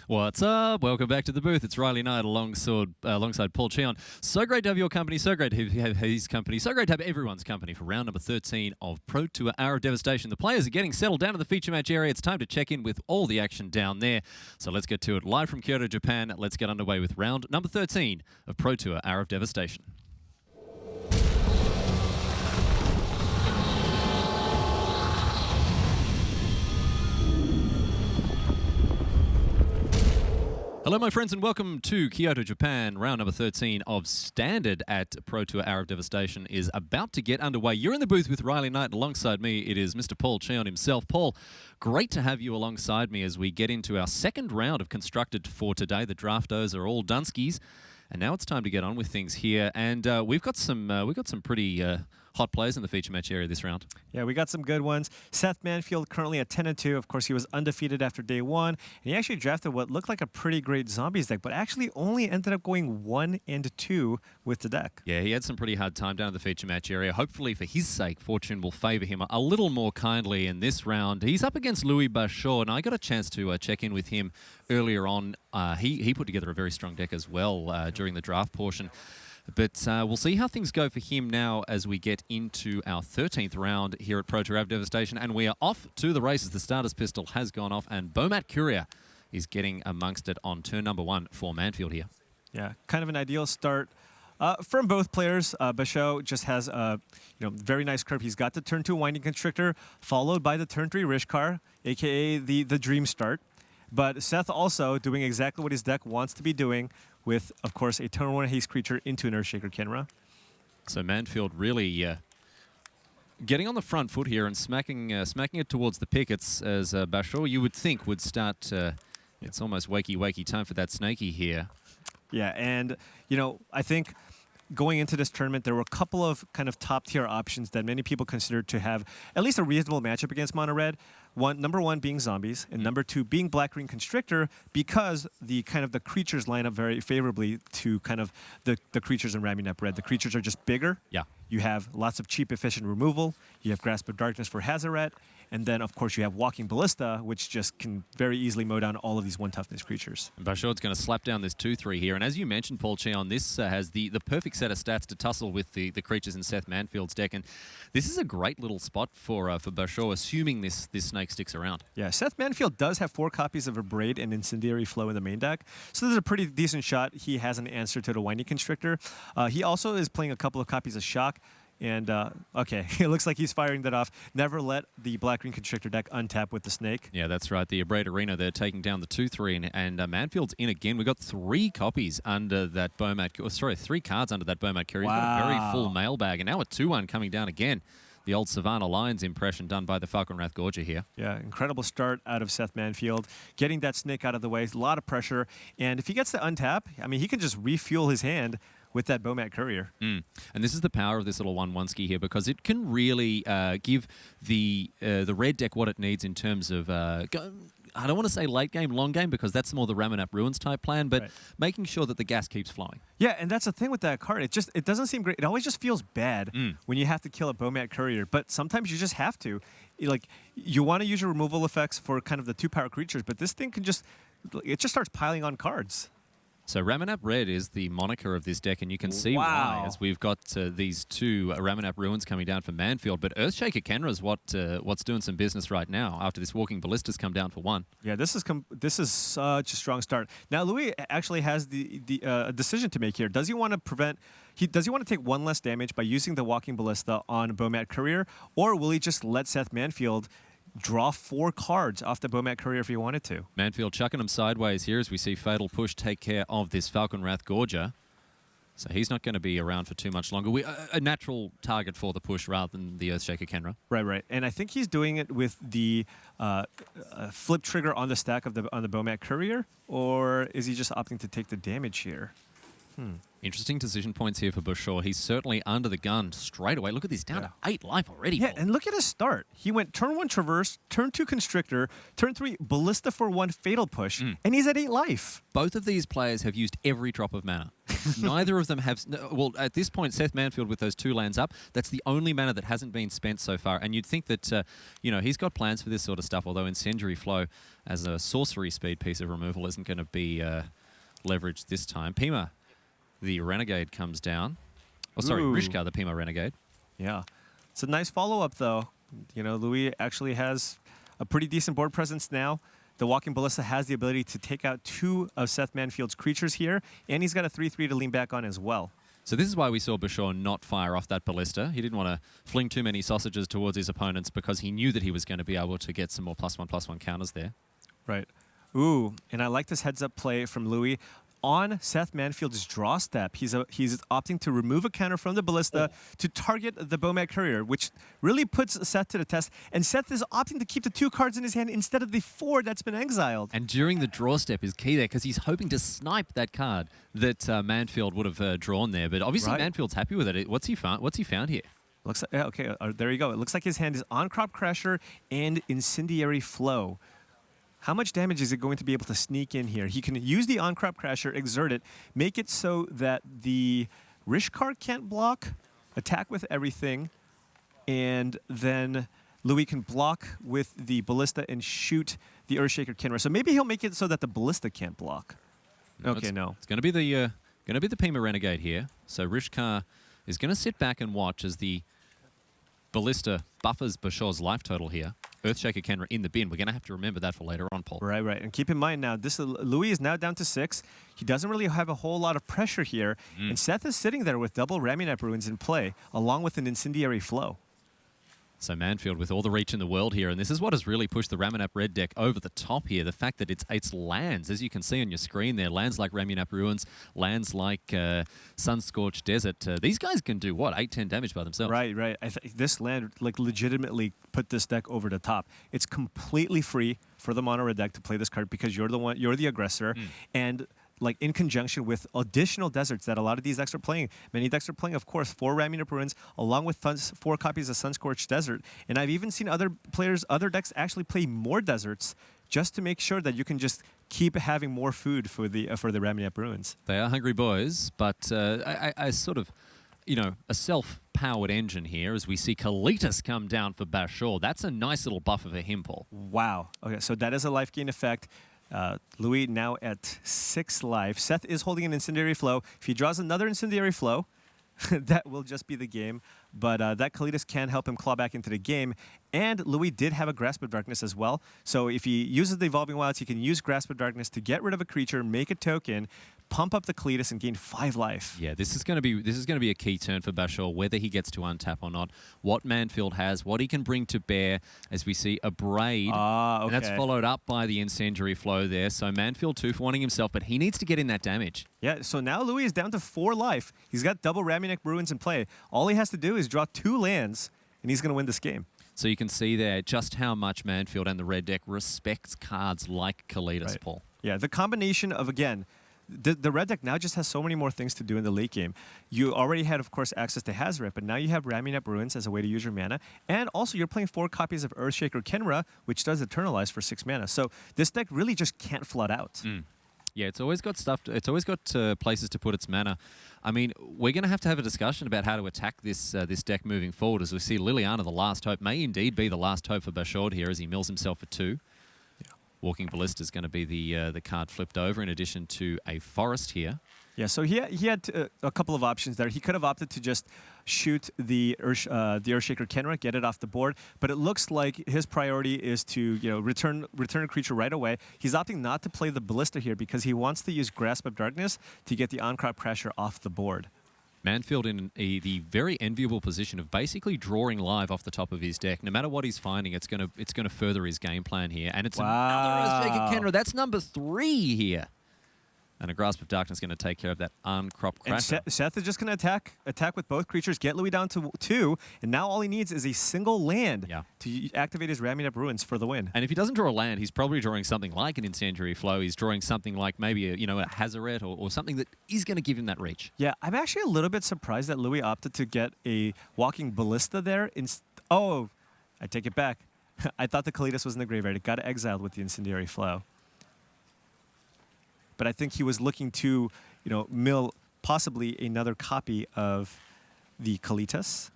What's up? Welcome back to the booth. It's Riley Knight alongside Paul Cheon. So great to have your company. So great to have his company. So great to have everyone's company for round number 13 of Pro Tour Hour of Devastation. The players are getting settled down to the feature match area. It's time to check in with all the action down there. So let's get to it. Live from Kyoto, Japan. Let's get underway with round number 13 of Pro Tour Hour of Devastation. Hello, my friends, and welcome to Kyoto, Japan. Round number 13 of Standard at Pro Tour Hour of Devastation is about to get underway. You're in the booth with Riley Knight. Alongside me, it is Mr. Paul Cheon himself. Paul, great to have you alongside me as we get into our second round of Constructed for today. The draftos are all Dunskies, and now it's time to get on with things here. And we've got some pretty hot players in the feature match area this round. Yeah, we got some good ones. Seth Manfield currently at 10-2. Of course, he was undefeated after day one, and he actually drafted what looked like a pretty great zombies deck, but actually only ended up going 1-2 with the deck. Yeah, he had some pretty hard time down in the feature match area. Hopefully, for his sake, fortune will favour him a little more kindly in this round. He's up against Bachaud, and I got a chance to check in with him earlier on. He put together a very strong deck as well during the draft portion. But we'll see how things go for him now as we get into our 13th round here at Pro Tour Hour of Devastation. And we are off to the races. The starter's pistol has gone off, and Bachaud Courier is getting amongst it on turn number 1 for Manfield here. Yeah, kind of an ideal start from both players. Bachaud just has a very nice curve. He's got the turn 2 Winding Constrictor, followed by the turn 3 Rishkar, a.k.a. the dream start. But Seth also doing exactly what his deck wants to be doing with, of course, a turn 1 haste creature into an Earthshaker Kenra. So Manfield really getting on the front foot here and smacking it towards the pickets as Bachaud, you would think, would start. It's almost wakey time for that snaky here. Yeah, and, I think going into this tournament, there were a couple of kind of top-tier options that many people considered to have at least a reasonable matchup against Mono Red. Number 1 being zombies, and number 2 being Black-Green Constrictor, because the creatures line up very favorably to kind of the creatures in Ramunap Red. The creatures are just bigger. Yeah. You have lots of cheap, efficient removal. You have Grasp of Darkness for Hazaret. And then, of course, you have Walking Ballista, which just can very easily mow down all of these 1-toughness creatures. And Bachaud's going to slap down this 2-3 here. And as you mentioned, Paul Cheon, this has the perfect set of stats to tussle with the creatures in Seth Manfield's deck. And this is a great little spot for Bachaud, assuming this snake sticks around. Yeah, Seth Manfield does have 4 copies of Abrade and Incendiary Flow in the main deck. So there's a pretty decent shot he has an answer to the Winding Constrictor. He also is playing a couple of copies of Shock. And, okay, it looks like he's firing that off. Never let the Black-Green Constrictor deck untap with the snake. Yeah, that's right. The Abrade Arena, they're taking down the 2-3, and Manfield's in again. We've got 3 copies under that Bachaud. Sorry, 3 cards under that Bachaud Courier. He's got a very full mailbag, and now a 2-1 coming down again. The old Savannah Lions impression done by the Falconwrath Gorger here. Yeah, incredible start out of Seth Manfield. Getting that snake out of the way, a lot of pressure. And if he gets to untap, I mean, he can just refuel his hand with that Bachaud Courier. And this is the power of this little 1-1-ski here, because it can really give the red deck what it needs in terms of, I don't want to say late game, long game, because that's more the Ramunap Ruins type plan, but making sure that the gas keeps flowing. Yeah, and that's the thing with that card. It doesn't seem great. It always just feels bad when you have to kill a Bachaud Courier, but sometimes you just have to. Like, you want to use your removal effects for kind of the 2-power creatures, but this thing can just starts piling on cards. So Ramunap Red is the moniker of this deck, and you can see why, as we've got these 2 Ramunap Ruins coming down for Manfield. But Earthshaker Kenra is what's doing some business right now after this Walking Ballista's come down for 1. Yeah, this is such a strong start. Now Louis actually has the decision to make here. Does he want to prevent? Does he want to take 1 less damage by using the Walking Ballista on Bachaud Courier, or will he just let Seth Manfield draw 4 cards off the Bachaud Courier if he wanted to? Manfield chucking him sideways here as we see Fatal Push take care of this Falconwrath Gorger. So he's not going to be around for too much longer. A natural target for the push rather than the Earthshaker Kenra. Right. And I think he's doing it with the flip trigger on the stack of on the Bachaud Courier, or is he just opting to take the damage here? Interesting decision points here for Bachaud. He's certainly under the gun straight away. Look at this, down to 8 life already. Yeah, Paul. and look at his start. He went turn 1 Traverse, turn 2 Constrictor, turn 3 Ballista for 1 Fatal Push, and he's at 8 life. Both of these players have used every drop of mana. Neither of them have... Well, at this point, Seth Manfield with those 2 lands up, that's the only mana that hasn't been spent so far. And you'd think that, he's got plans for this sort of stuff, although Incendiary Flow as a sorcery speed piece of removal isn't going to be leveraged this time. Pima, the Renegade, comes down. Oh, sorry, Rishka, the Pima Renegade. Yeah. It's a nice follow-up, though. Louis actually has a pretty decent board presence now. The Walking Ballista has the ability to take out 2 of Seth Manfield's creatures here, and he's got a 3/3 to lean back on as well. So this is why we saw Bachaud not fire off that Ballista. He didn't want to fling too many sausages towards his opponents because he knew that he was going to be able to get some more +1/+1 counters there. Right. Ooh, and I like this heads-up play from Louis. On Seth Manfield's draw step, he's opting to remove a counter from the Ballista to target the Bachaud Courier, which really puts Seth to the test. And Seth is opting to keep the 2 cards in his hand instead of the 4 that's been exiled. And during the draw step is key there because he's hoping to snipe that card that Manfield would have drawn there. But obviously Manfield's happy with it. What's he found here? Looks like, okay, there you go. It looks like his hand is on Crop Crasher and Incendiary Flow. How much damage is it going to be able to sneak in here? He can use the on-crop crasher, exert it, make it so that the Rishkar can't block, attack with everything, and then Louis can block with the Ballista and shoot the Earthshaker Kinra. So maybe he'll make it so that the Ballista can't block. No, okay, no. It's going to be the Pima Renegade here. So Rishkar is going to sit back and watch as the Ballista buffers Bachaud's life total here. Earthshaker Kenra in the bin. We're going to have to remember that for later on, Paul. Right. And keep in mind now, Louis is now down to 6. He doesn't really have a whole lot of pressure here. And Seth is sitting there with double Ramunap Ruins in play, along with an Incendiary Flow. So Manfield with all the reach in the world here, and this is what has really pushed the Ramunap Red deck over the top here. The fact that it's lands, as you can see on your screen there, lands like Ramunap Ruins, lands like Sunscorched Desert. These guys can do, what, 8-10 damage by themselves? Right. This land legitimately put this deck over the top. It's completely free for the mono red deck to play this card because you're the aggressor, and in conjunction with additional deserts that a lot of these decks are playing. Many decks are playing, of course, 4 Ramunap Ruins, along with 4 copies of Sunscorched Desert. And I've even seen other decks actually play more deserts just to make sure that you can just keep having more food for the Ramunap Ruins. They are hungry boys, but I sort of, a self-powered engine here as we see Kalitas come down for Bachaud. That's a nice little buffer for him, Paul. Wow. Okay, so that is a life gain effect. Louis now at 6 life. Seth is holding an Incendiary Flow. If he draws another Incendiary Flow, that will just be the game. But that Kalitas can help him claw back into the game. And Louis did have a Grasp of Darkness as well. So if he uses the Evolving Wilds, he can use Grasp of Darkness to get rid of a creature, make a token, pump up the Kalitas, and gain 5 life. Yeah, this is going to be a key turn for Bachaud, whether he gets to untap or not. What Manfield has, what he can bring to bear, as we see a Braid. Okay. And that's followed up by the Incendiary Flow there. So Manfield too for wanting himself, but he needs to get in that damage. Yeah, so now Louis is down to 4 life. He's got double Ramunap Ruins in play. All he has to do is draw 2 lands, and he's going to win this game. So you can see there just how much Manfield and the red deck respects cards like Kalitas, Paul. Yeah, the combination of, again, the red deck now just has so many more things to do in the late game. You already had, of course, access to Hazoret, but now you have Ramunap Ruins as a way to use your mana. And also, you're playing 4 copies of Earthshaker Kenra, which does Eternalize for 6 mana. So this deck really just can't flood out. Yeah, it's always got stuff. It's always got places to put its mana. I mean, we're going to have a discussion about how to attack this deck moving forward, as we see Liliana, the last hope, may indeed be the last hope for Bachaud here as he mills himself for 2. Yeah. Walking Ballista is going to be the card flipped over, in addition to a Forest here. Yeah, so he had a couple of options there. He could have opted to just shoot the Earthshaker Kenra, get it off the board, but it looks like his priority is to return a creature right away. He's opting not to play the Ballista here because he wants to use Grasp of Darkness to get the on-crop Crasher off the board. Manfield in the very enviable position of basically drawing live off the top of his deck. No matter what he's finding, it's gonna further his game plan here. And it's another Earthshaker Kenra. That's number 3 here. And a Grasp of Darkness is going to take care of that uncropped Crasher. And Seth is just going to attack with both creatures, get Louis down to 2, and now all he needs is a single land to activate his Ramunap Ruins for the win. And if he doesn't draw a land, he's probably drawing something like an Incendiary Flow. He's drawing something like maybe a Hazoret or something that is going to give him that reach. Yeah, I'm actually a little bit surprised that Louis opted to get a Walking Ballista there. Oh, I take it back. I thought the Kalitas was in the graveyard. It got exiled with the Incendiary Flow. But I think he was looking to, mill possibly another copy of the Kalitas.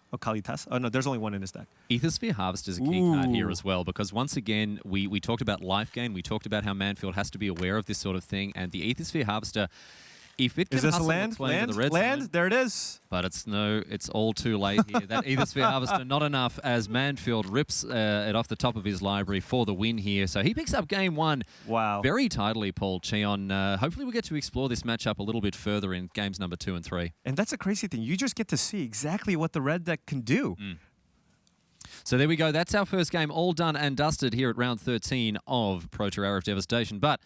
Oh, no, there's only one in his deck. Ethersphere Harvest is a key card here as well, because once again, we talked about life gain. We talked about how Manfield has to be aware of this sort of thing. And the Ethersphere Harvester, if it can Is this a hustle land? its way into the red Land? zone, There it is. but it's all too late here. That Ethersphere Harvester, not enough, as Manfield rips it off the top of his library for the win here. So he picks up game one very tidily, Paul Cheon. Hopefully we'll get to explore this matchup a little bit further in games number 2 and 3. And that's a crazy thing. You just get to see exactly what the red deck can do. So there we go. That's our first game all done and dusted here at round 13 of Pro Tour Hour of Devastation. But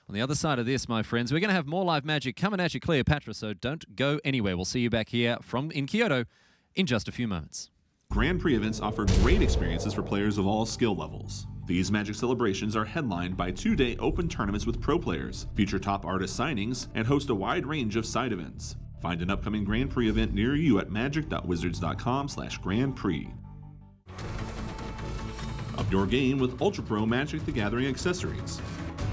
on the other side of this, my friends, we're going to have more live magic coming at you, Cleopatra, so don't go anywhere. We'll see you back here in Kyoto in just a few moments. Grand Prix events offer great experiences for players of all skill levels. These Magic celebrations are headlined by 2-day open tournaments with pro players, feature top artist signings, and host a wide range of side events. Find an upcoming Grand Prix event near you at magic.wizards.com/Grand Prix. Up your game with Ultra Pro Magic the Gathering accessories.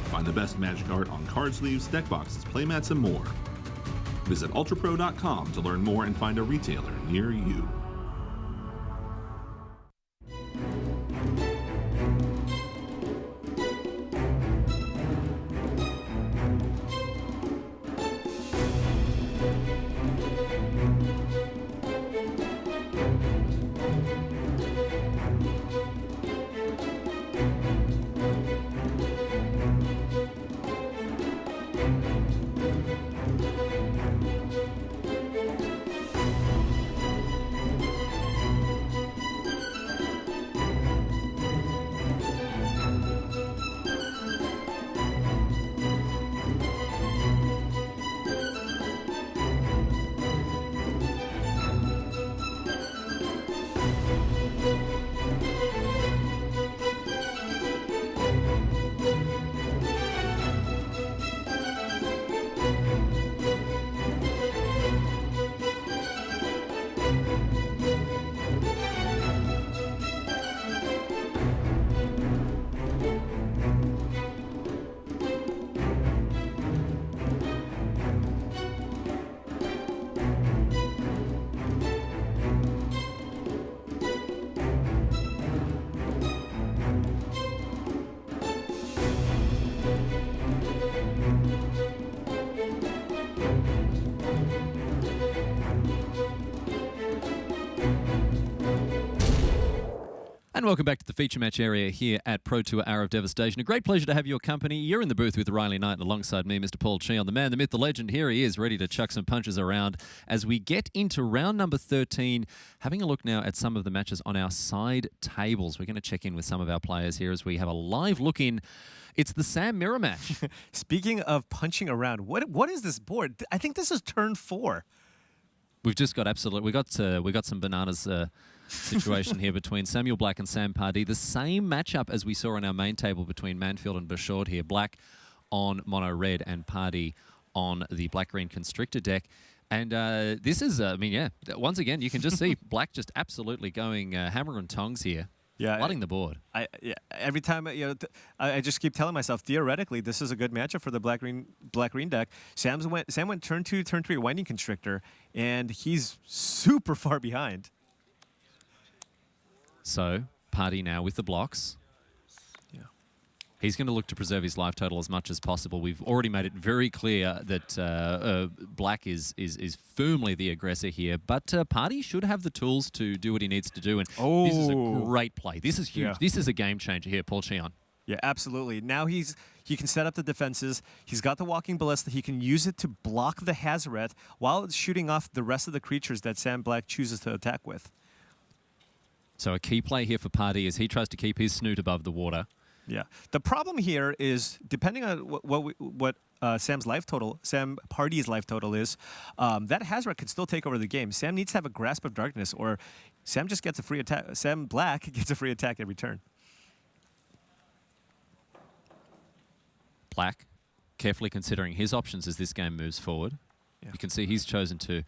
Find the best Magic art on card sleeves, deck boxes, playmats, and more. Visit ultrapro.com to learn more and find a retailer near you. And welcome back to the feature match area here at Pro Tour Hour of Devastation. A great pleasure to have your company. You're in the booth with Riley Knight and alongside me, Mr. Paul Cheon, the man, the myth, the legend. Here he is, ready to chuck some punches around as we get into round number 13. Having a look now at some of the matches on our side tables. We're going to check in with some of our players here as we have a live look in. It's the Sam Mirror match. Speaking of punching around, what is this board? I think this is turn 4. We've just got we got some bananas situation here between Samuel Black and Sam Pardee. The same matchup as we saw on our main table between Manfield and Bachaud here. Black on mono red and Pardee on the black-green Constrictor deck. And this is, once again, you can just see Black just absolutely going hammer and tongs here. Yeah, flooding the board. Every time, I just keep telling myself, theoretically, this is a good matchup for the black-green deck. Sam went turn 2, turn 3, Winding Constrictor, and he's super far behind. So, Pardee now with the blocks. Yeah. He's going to look to preserve his life total as much as possible. We've already made it very clear that Black is firmly the aggressor here, but Pardee should have the tools to do what he needs to do, and this is a great play. This is huge. Yeah. This is a game changer here, Paul Cheon. Yeah, absolutely. Now he can set up the defenses. He's got the Walking Ballista. He can use it to block the Hazoret while it's shooting off the rest of the creatures that Sam Black chooses to attack with. So a key play here for Pardee as he tries to keep his snoot above the water. Yeah. The problem here is, depending on what Sam Pardee's life total is, that Hazoret could still take over the game. Sam needs to have a Grasp of Darkness, or Sam just gets a free attack. Sam Black gets a free attack every turn. Black, carefully considering his options as this game moves forward. Yeah. You can see he's chosen to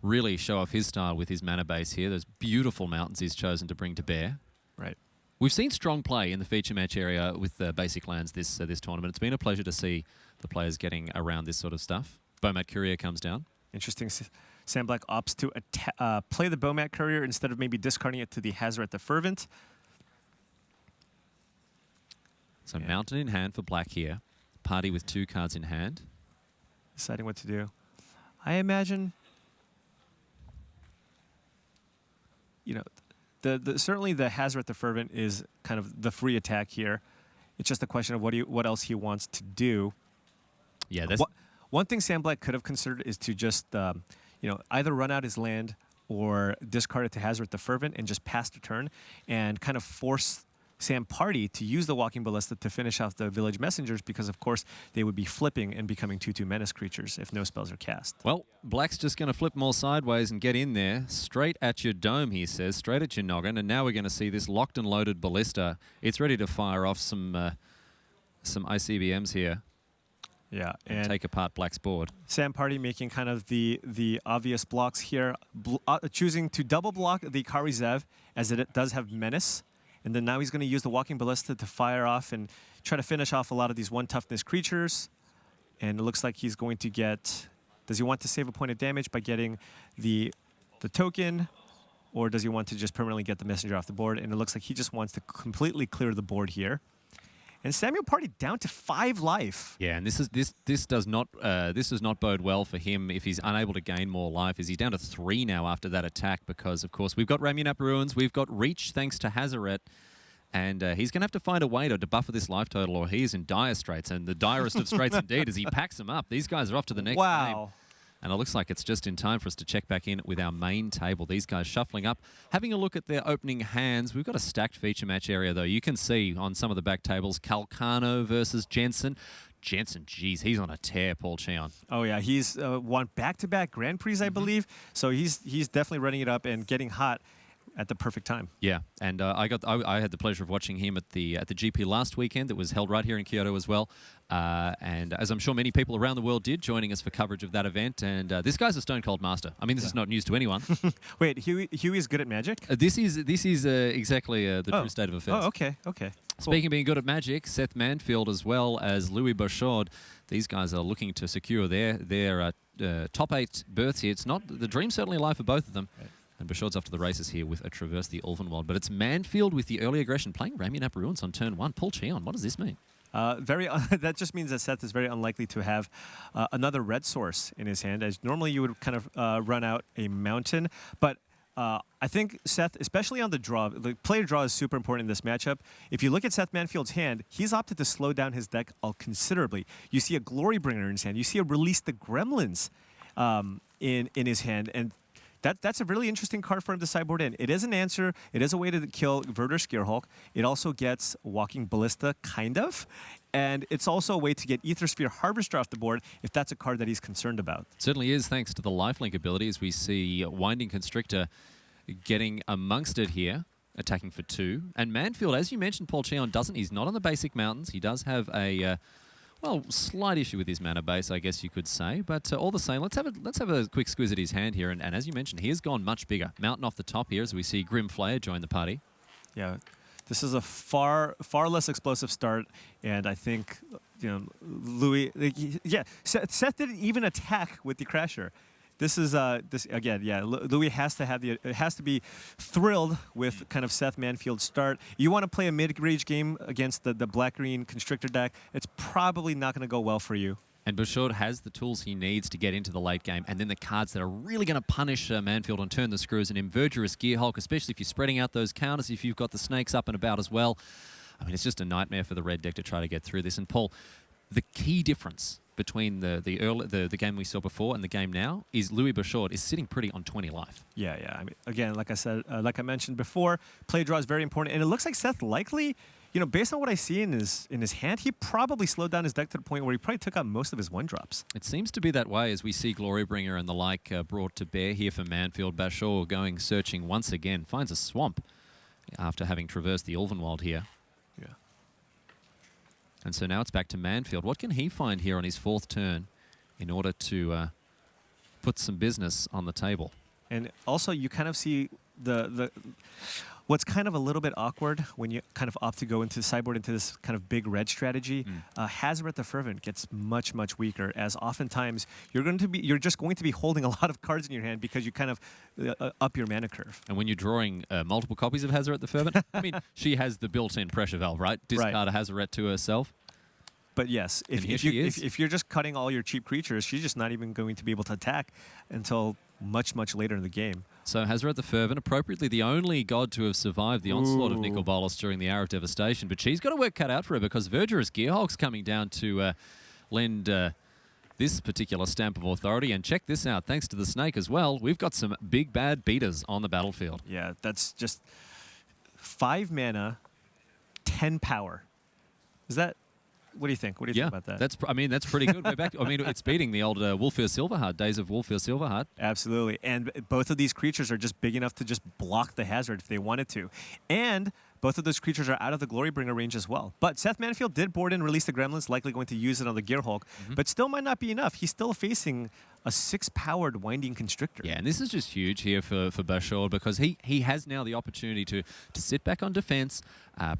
really show off his style with his mana base here. Those beautiful mountains he's chosen to bring to bear. Right. We've seen strong play in the feature match area with basic lands this tournament. It's been a pleasure to see the players getting around this sort of stuff. Bomat Courier comes down. Interesting. Sam Black opts to play the Bowmat Courier instead of maybe discarding it to the Hazoret the Fervent. So Mountain in hand for Black here. Party with 2 cards in hand. Deciding what to do. I imagine, certainly the Hazoret the Fervent is kind of the free attack here. It's just a question of what else he wants to do. Yeah, that's... One thing Sam Black could have considered is to just, either run out his land or discard it to Hazoret the Fervent and just pass the turn and kind of force Sam Party to use the Walking Ballista to finish off the Village Messengers because, of course, they would be flipping and becoming 2/2 menace creatures if no spells are cast. Well, Black's just going to flip more sideways and get in there. Straight at your dome, he says. Straight at your noggin. And now we're going to see this locked and loaded Ballista. It's ready to fire off some ICBMs here. Yeah, and take apart Black's board. Sam Party making kind of the obvious blocks here, choosing to double block the Kari Zev as it does have Menace. And then now he's going to use the Walking Ballista to fire off and try to finish off a lot of these 1-toughness creatures. And it looks like he's going to get... Does he want to save a point of damage by getting the token? Or does he want to just permanently get the messenger off the board? And it looks like he just wants to completely clear the board here. And Samuel Party down to 5 life. Yeah, and this does not bode well for him if he's unable to gain more life. He's down to 3 now after that attack because, of course, we've got Ramunap Ruins, we've got Reach thanks to Hazoret, and he's going to have to find a way to buffer this life total or he is in dire straits, and the direst of straits indeed as he packs them up. These guys are off to the next game. And it looks like it's just in time for us to check back in with our main table. These guys shuffling up, having a look at their opening hands. We've got a stacked feature match area, though. You can see on some of the back tables, Calcano versus Jensen. Jensen, geez, he's on a tear, Paul Cheon. Oh, yeah. He's won back-to-back Grand Prix, I believe. So he's definitely running it up and getting hot at the perfect time. Yeah, and I had the pleasure of watching him at the GP last weekend. That was held right here in Kyoto as well. And as I'm sure many people around the world did, joining us for coverage of that event. And this guy's a stone cold master. I mean, this is not news to anyone. Wait, Huey's good at Magic? This is exactly the true state of affairs. Oh, okay. Cool. Speaking of being good at Magic, Seth Manfield as well as Louis Bachaud, these guys are looking to secure their top 8 berths here. It's not the dream certainly alive for both of them. Right. And Bachaud's off to the races here with a Traverse the Ulvenwald. But it's Manfield with the early aggression playing Ramunap Ruins on turn 1. Paul Cheon, what does this mean? That just means that Seth is very unlikely to have another red source in his hand, as normally you would kind of run out a mountain. But I think Seth, especially on the draw, the player draw is super important in this matchup. If you look at Seth Manfield's hand, he's opted to slow down his deck considerably. You see a Glorybringer in his hand. You see a Release the Gremlins in his hand. And that's a really interesting card for him to sideboard in. It is an answer. It is a way to kill Verder Skeerhulk. It also gets Walking Ballista, kind of. And it's also a way to get Aethersphere Harvester off the board if that's a card that he's concerned about. Certainly is, thanks to the lifelink ability, as we see Winding Constrictor getting amongst it here, attacking for 2. And Manfield, as you mentioned, Paul Cheon he's not on the basic mountains. He does have a... slight issue with his mana base, I guess you could say. But all the same, let's have a quick squeeze at his hand here. And as you mentioned, he has gone much bigger. Mountain off the top here as we see Grim Flayer join the party. Yeah, this is a far less explosive start. And I think, Louis... Seth didn't even attack with the Crasher. This is Louis has to be thrilled with kind of Seth Manfield's start. You want to play a mid-range game against the black-green Constrictor deck, it's probably not going to go well for you. And Bachaud has the tools he needs to get into the late game, and then the cards that are really going to punish Manfield and turn the screws, and Invergerous Gearhulk, especially if you're spreading out those counters, if you've got the snakes up and about as well. I mean, it's just a nightmare for the red deck to try to get through this. And Paul, the key difference between the game we saw before and the game now is Louis Bachaud is sitting pretty on 20 life. Yeah. I mean, again, like I said, like I mentioned before, play draw is very important, and it looks like Seth likely, based on what I see in his hand, he probably slowed down his deck to the point where he probably took out most of his 1-drops. It seems to be that way as we see Glorybringer and the like brought to bear here for Manfield. Bachaud going searching once again, finds a swamp after having traversed the Ulvenwald here. Yeah. And so now it's back to Manfield. What can he find here on his 4th turn in order to put some business on the table? And also, you kind of see What's kind of a little bit awkward when you kind of opt to go into sideboard into this kind of big red strategy, Hazoret the Fervent gets much, much weaker, as oftentimes you're just going to be holding a lot of cards in your hand because you kind of up your mana curve. And when you're drawing multiple copies of Hazoret the Fervent, I mean, she has the built-in pressure valve, right? Discard a Hazoret to herself. But yes, if you're just cutting all your cheap creatures, she's just not even going to be able to attack until much, much later in the game. So Hazoret the Fervent, appropriately the only god to have survived the onslaught of Nicol Bolas during the Hour of Devastation. But she's got a work cut out for her because Verdurous Gearhulk's coming down to lend this particular stamp of authority. And check this out, thanks to the Snake as well, we've got some big bad beaters on the battlefield. Yeah, that's just 5 mana, 10 power. Is that... What do you think? What do you think about that? That's pretty good. We're back. I mean, it's beating the old Wolfir Silverheart days of Wolfir Silverheart. Absolutely. And both of these creatures are just big enough to just block the hazard if they wanted to. And both of those creatures are out of the Glorybringer range as well. But Seth Manfield did board and release the Gremlins, likely going to use it on the Gearhulk, but still might not be enough. He's still facing a 6-powered Winding Constrictor. Yeah, and this is just huge here for Bachaud because he has now the opportunity to sit back on defense,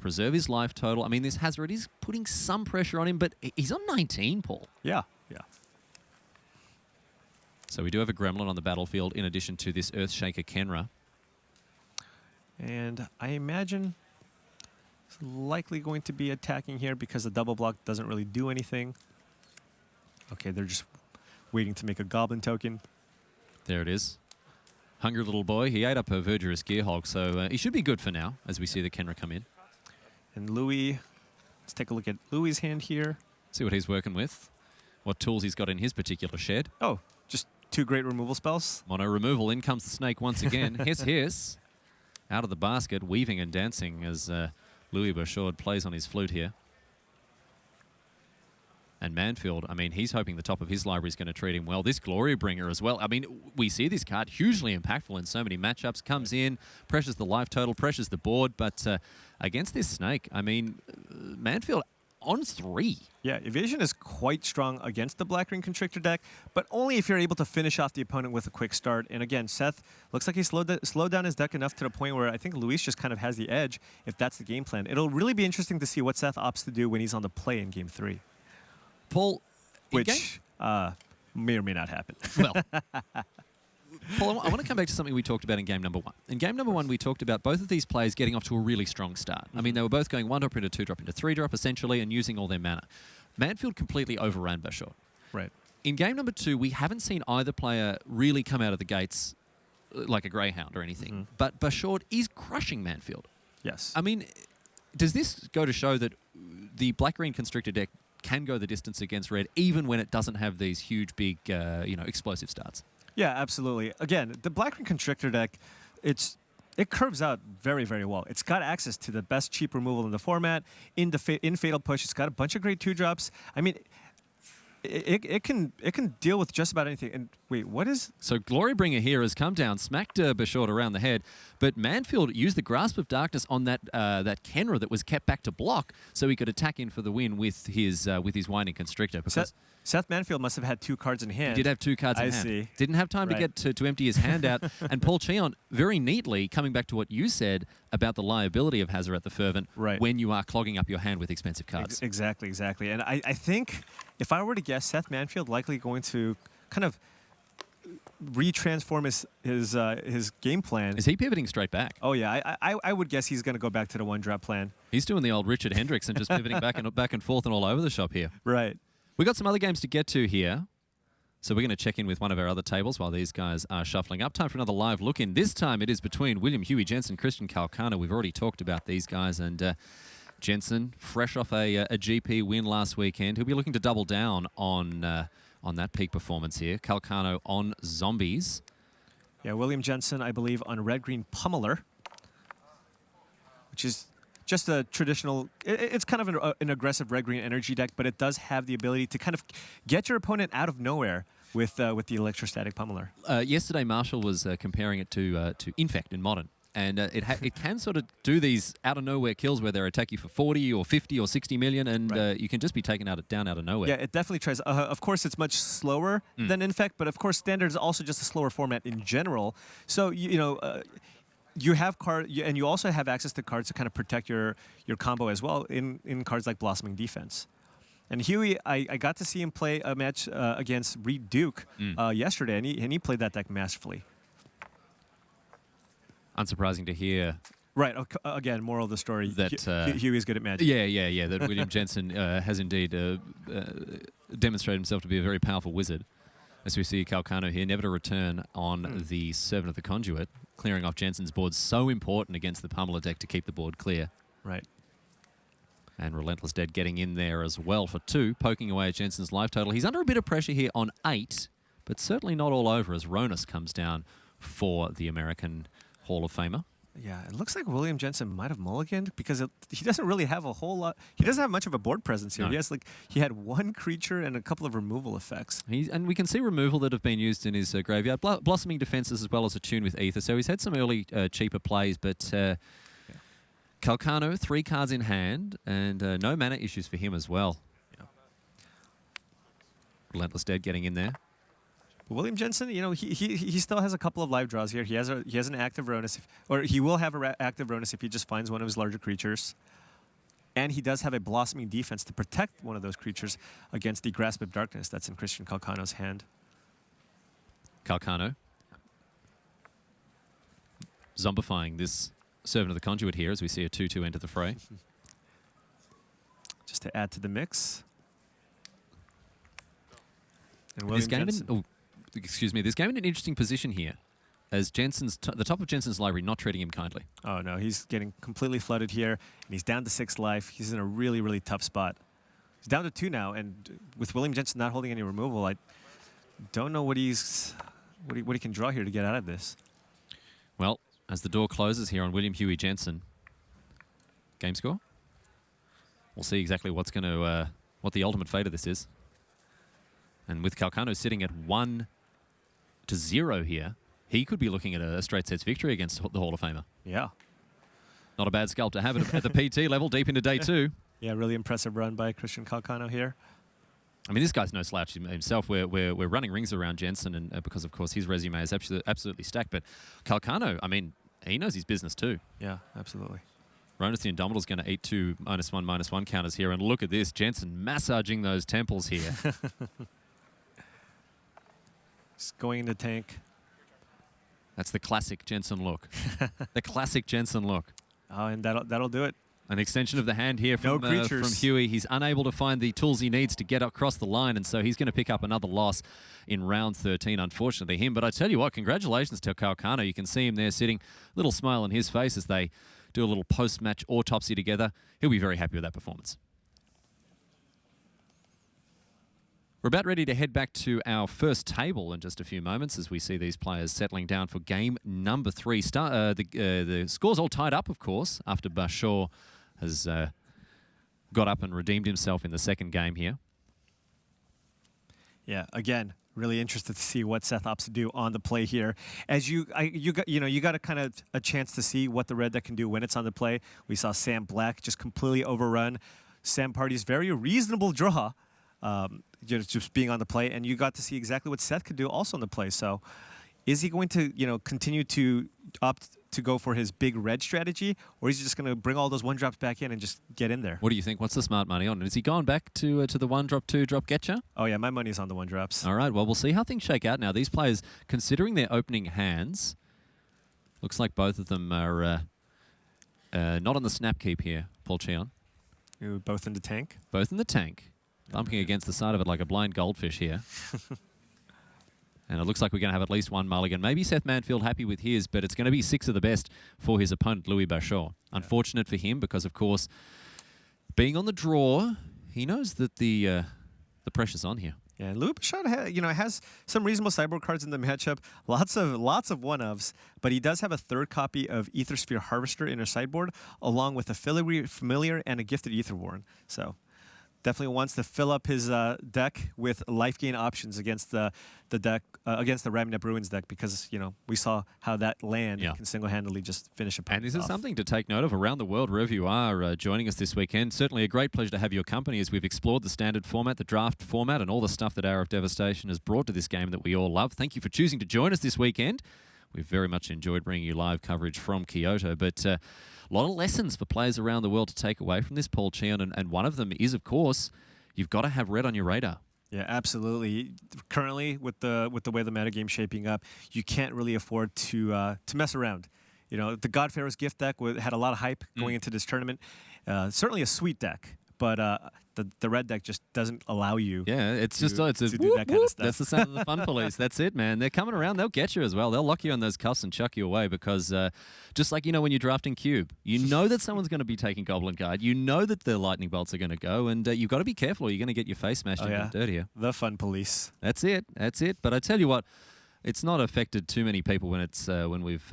preserve his life total. I mean, this Hazoret is putting some pressure on him, but he's on 19, Paul. Yeah. So we do have a Gremlin on the battlefield in addition to this Earthshaker Kenra. And I imagine it's likely going to be attacking here because the double block doesn't really do anything. Okay, they're just waiting to make a Goblin token. There it is. Hungry little boy. He ate up a Verdurous Gearhulk, so he should be good for now as we see the Kenra come in. And Louis, let's take a look at Louis' hand here. See what he's working with. What tools he's got in his particular shed. Oh, just 2 great removal spells. Mono removal. In comes the Snake once again. Hiss, hiss. Out of the basket, weaving and dancing as Louis Bachaud plays on his flute here. And Manfield, I mean, he's hoping the top of his library is going to treat him well. This Glorybringer as well. I mean, we see this card hugely impactful in so many matchups. Comes in, pressures the life total, pressures the board. But against this Snake, I mean, Manfield on 3. Yeah, Evasion is quite strong against the Black Ring Constrictor deck, but only if you're able to finish off the opponent with a quick start. And again, Seth looks like he slowed down his deck enough to the point where I think Luis just kind of has the edge if that's the game plan. It'll really be interesting to see what Seth opts to do when he's on the play in Game 3. Paul, which may or may not happen. Well, Paul, I want to come back to something we talked about in game number 1. In game number 1, we talked about both of these players getting off to a really strong start. I mean, they were both going 1-drop into 2-drop into 3-drop, essentially, and using all their mana. Manfield completely overran Bachaud. Right. In game number 2, we haven't seen either player really come out of the gates like a greyhound or anything. But Bachaud is crushing Manfield. Yes. I mean, does this go to show that the Black-Green Constrictor deck can go the distance against Red, even when it doesn't have these huge, big, explosive starts? Yeah, absolutely. Again, the Black Ring Constrictor deck, it curves out very, very well. It's got access to the best cheap removal in the format. In Fatal Push, it's got a bunch of great 2-drops. I mean, it can deal with just about anything. And wait, what is... So Glorybringer here has come down, smacked Bachaud around the head, but Manfield used the Grasp of Darkness on that Kenra that was kept back to block, so he could attack in for the win with his Winding Constrictor. Because Seth Manfield must have had 2 cards in hand. He did have 2 cards in hand. I see. Didn't have time to get to empty his hand out. And Paul Cheon, very neatly, coming back to what you said about the liability of Hazoret the Fervent when you are clogging up your hand with expensive cards. Exactly. And I think, if I were to guess, Seth Manfield likely going to kind of retransform his game plan. Is he pivoting straight back? Oh yeah, I would guess he's going to go back to the 1-drop plan. He's doing the old Richard Hendricks and just pivoting back and forth and all over the shop here. Right. We've got some other games to get to here. So we're going to check in with one of our other tables while these guys are shuffling up. Time for another live look in. This time it is between William Huey Jensen, Christian Calcano. We've already talked about these guys. And Jensen, fresh off a GP win last weekend. He'll be looking to double down on that peak performance here. Calcano on Zombies. Yeah, William Jensen, I believe, on Red-Green Pummeler, which is just a traditional, it's kind of an aggressive red-green energy deck, but it does have the ability to kind of get your opponent out of nowhere with the electrostatic pummeler. Yesterday, Marshall was comparing it to Infect in Modern. And it can sort of do these out-of-nowhere kills where they attack you for 40 or 50 or 60 million, and you can just be taken down out of nowhere. Yeah, it definitely tries. Of course, it's much slower than Infect, but of course, Standard is also just a slower format in general. So, you have and you also have access to cards to kind of protect your combo as well in cards like Blossoming Defense. And Huey, I got to see him play a match against Reed Duke yesterday, and he played that deck masterfully. Unsurprising to hear. Right. Again, moral of the story, that Huey's good at Magic. Yeah. That William Jensen has indeed demonstrated himself to be a very powerful wizard. As we see Calcano here, never to return on the Servant of the Conduit. Clearing off Jensen's board, so important against the Pummeler deck to keep the board clear. Right. And Relentless Dead getting in there as well for 2, poking away at Jensen's life total. He's under a bit of pressure here on 8, but certainly not all over as Ronus comes down for the American Hall of Famer. Yeah, it looks like William Jensen might have mulliganed because he doesn't really have a whole lot. He doesn't have much of a board presence here. No. He had 1 creature and a couple of removal effects. And we can see removal that have been used in his graveyard. Blossoming Defenses as well as a tune with Ether. So he's had some early cheaper plays, but Calcano, 3 cards in hand, and no mana issues for him as well. Yeah. Relentless Dead getting in there. William Jensen, he still has a couple of live draws here. He has an active Ronus, or he will have an active Ronus if he just finds one of his larger creatures. And he does have a Blossoming Defense to protect one of those creatures against the Grasp of Darkness that's in Christian Calcano's hand. Calcano zombifying this Servant of the Conduit here as we see a 2/2 enter the fray. Just to add to the mix. And This game in an interesting position here, as the top of Jensen's library not treating him kindly. Oh no, he's getting completely flooded here, and he's down to 6 life. He's in a really, really tough spot. He's down to 2 now, and with William Jensen not holding any removal, I don't know what he can draw here to get out of this. Well, as the door closes here on William Huey Jensen, game score. We'll see exactly what the ultimate fate of this is. And with Calcano sitting at 1-0 here, he could be looking at a straight sets victory against the Hall of Famer. Yeah. Not a bad scalp to have at the PT level, deep into day 2. Yeah, really impressive run by Christian Calcano here. I mean, this guy's no slouch himself. We're running rings around Jensen, and because, of course, his resume is absolutely stacked. But Calcano, I mean, he knows his business too. Yeah, absolutely. Ronus the Indomitable's going to eat 2 -1/-1 counters here. And look at this, Jensen massaging those temples here. Just going into tank. That's the classic Jensen look. The classic Jensen look. Oh, and that'll do it. An extension of the hand here from Huey. He's unable to find the tools he needs to get across the line, and so he's going to pick up another loss in round 13, unfortunately him. But I tell you what, congratulations to Calcano. You can see him there sitting, little smile on his face as they do a little post-match autopsy together. He'll be very happy with that performance. We're about ready to head back to our first table in just a few moments as we see these players settling down for game number 3. The score's all tied up, of course, after Bachaud has got up and redeemed himself in the second game here. Yeah, again, really interested to see what Seth opts to do on the play here. As you got a kind of a chance to see what the red deck can do when it's on the play. We saw Sam Black just completely overrun Sam Party's very reasonable draw. Just being on the play, and you got to see exactly what Seth could do also on the play. So is he going to, continue to opt to go for his big red strategy, or is he just going to bring all those 1-drops back in and just get in there? What do you think? What's the smart money on? Has he gone back to the 1-drop, 2-drop getcha? Oh yeah, my money's on the 1-drops. All right, well, we'll see how things shake out now. These players, considering their opening hands, looks like both of them are not on the snap keep here, Paul Cheon. Both in the tank? Both in the tank. Bumping against the side of it like a blind goldfish here. And it looks like we're going to have at least 1 mulligan. Maybe Seth Manfield happy with his, but it's going to be 6 of the best for his opponent, Louis Bachaud. Unfortunate for him because, of course, being on the draw, he knows that the pressure's on here. Yeah, and Louis Bachaud has some reasonable sideboard cards in the matchup. Lots of one-ofs, but he does have a 3rd copy of Aethersphere Harvester in his sideboard, along with a Filigree Familiar and a Gifted Aetherworn. So definitely wants to fill up his deck with life gain options against the deck against the Ramunap Ruins deck, because we saw how that land can single-handedly just finish a. And this is something to take note of around the world wherever you are joining us this weekend. Certainly a great pleasure to have your company as we've explored the standard format, the draft format, and all the stuff that Hour of Devastation has brought to this game that we all love. Thank you for choosing to join us this weekend. We've very much enjoyed bringing you live coverage from Kyoto, but a lot of lessons for players around the world to take away from this, Paul Cheon, and one of them is, of course, you've got to have red on your radar. Yeah, absolutely. Currently, with the way the metagame's shaping up, you can't really afford to mess around. You know, the God Pharaoh's Gift deck had a lot of hype going into this tournament. Certainly a sweet deck, but the red deck just doesn't allow you. Yeah, it's to, just it's a to do whoop, that kind of whoop. stuff. That's the sound of the fun police. That's it, man. They're coming around. They'll get you as well. They'll lock you on those cuffs and chuck you away because just like, you know, when you're drafting Cube, you know that someone's going to be taking Goblin Guard. You know that the lightning bolts are going to go, and you've got to be careful or you're going to get your face smashed and dirtier. The fun police. That's it. That's it. But I tell you what, it's not affected too many people when it's when we've